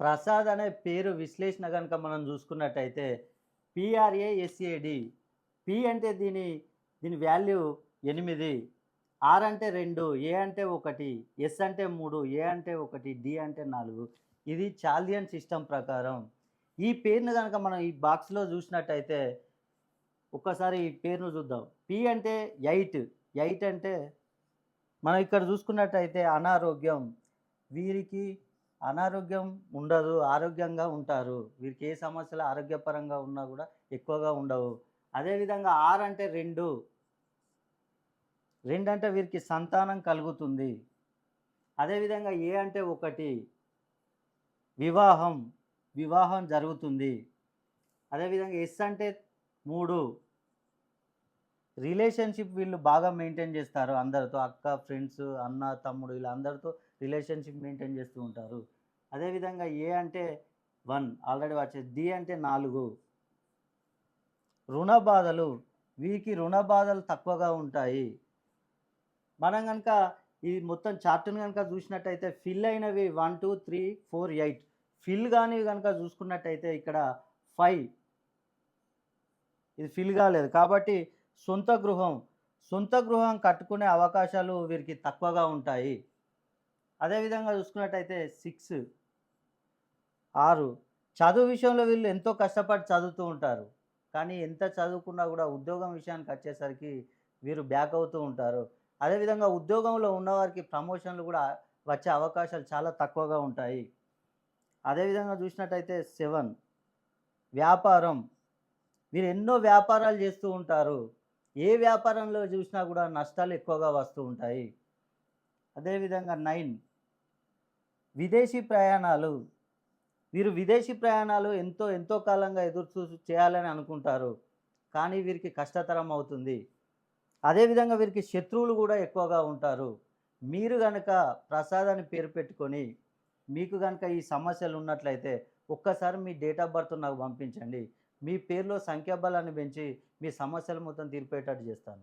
ప్రసాద్ అనే పేరు విశ్లేషణ గనుక మనం చూసుకున్నట్టయితే పిఆర్ఏఎస్ఏడి. పి అంటే దీని వాల్యూ 8, ఆర్ అంటే 2, ఏ అంటే 1, ఎస్ అంటే 3, ఏ అంటే 1, డి అంటే 4. ఇది చాల్దియన్ సిస్టమ్ ప్రకారం. ఈ పేరుని గనక మనం ఈ బాక్స్‌లో చూసినట్టయితే ఒక్కసారి ఈ పేరును చూద్దాం. పి అంటే 8. 8 అంటే మనం ఇక్కడ చూసుకున్నట్టయితే అనారోగ్యం. వీరికి అనారోగ్యం ఉండదు. ఆరోగ్యంగా ఉంటారు. వీరికి ఏ సమస్యలు ఆరోగ్యపరంగా ఉన్నా గూడా ఎక్కువగా ఉండవు. అదేవిధంగా ఆర్ అంటే 2. 2 అంటే వీరికి సంతానం కలుగుతుంది. అదేవిధంగా ఏ అంటే 1. వివాహం. వివాహం జరుగుతుంది. అదేవిధంగా ఎస్ అంటే 3. రిలేషన్‌షిప్ వీళ్ళు బాగా మెయింటైన్ చేస్తారు అందరితో. అక్క, ఫ్రెండ్స్, అన్న, తమ్ముడు ఇలా అందరితో రిలేషన్‌షిప్ మెయింటైన్ చేస్తూ ఉంటారు. అదేవిధంగా ఏ అంటే 1 ఆల్రెడీ వచ్చేది. డి అంటే 4. రుణ బాధలు. వీరికి రుణ బాధలు తక్కువగా ఉంటాయి. మనం గనక ఈ మొత్తం చార్ట్‌ని గనక చూసినట్టయితే ఫిల్ అయినవి 1, 2, 3, 4, 8. ఫిల్ గానివి గనక చూసుకున్నట్టయితే ఇక్కడ 5. ఇది ఫిల్ కాలేదు. కాబట్టి సొంత గృహం. సొంత గృహం కట్టుకునే అవకాశాలు వీరికి తక్కువగా ఉంటాయి. అదేవిధంగా చూసుకున్నట్టయితే 6 చదువు విషయంలో వీళ్ళు ఎంతో కష్టపడి చదువుతూ ఉంటారు. కానీ ఎంత చదువుకున్నా గూడా ఉద్యోగం విషయానికొచ్చేసరికి వీరు బ్యాక్ అవుతూ ఉంటారు. అదేవిధంగా ఉద్యోగంలో ఉన్నవారికి ప్రమోషన్‌లు గూడా వచ్చే అవకాశాలు చాలా తక్కువగా ఉంటాయి. అదేవిధంగా చూసినట్టయితే 7 వ్యాపారం. వీరు ఎన్నో వ్యాపారాలు చేస్తూ ఉంటారు. ఏ వ్యాపారంలో చూసినా గూడా నష్టాలు ఎక్కువగా వస్తూ ఉంటాయి. అదేవిధంగా 9 విదేశీ ప్రయాణాలు. వీరు విదేశీ ప్రయాణాలు ఎంతో కాలంగా చేయాలని అనుకుంటారు. కానీ వీరికి కష్టతరం అవుతుంది. అదేవిధంగా వీరికి శత్రువులు గూడా ఎక్కువగా ఉంటారు. మీరు గనక ప్రసాద్ అని పేరు పెట్టుకొని, మీకు గనక ఈ సమస్యలు ఉన్నట్లయితే ఒక్కసారి మీ డేట్ ఆఫ్ బర్త్ నాకు పంపించండి. మీ పేరులో సంఖ్యాబలాన్ని పెంచి మీ సమస్యలు మొత్తం తీరిపోయేటట్టు చేస్తాను.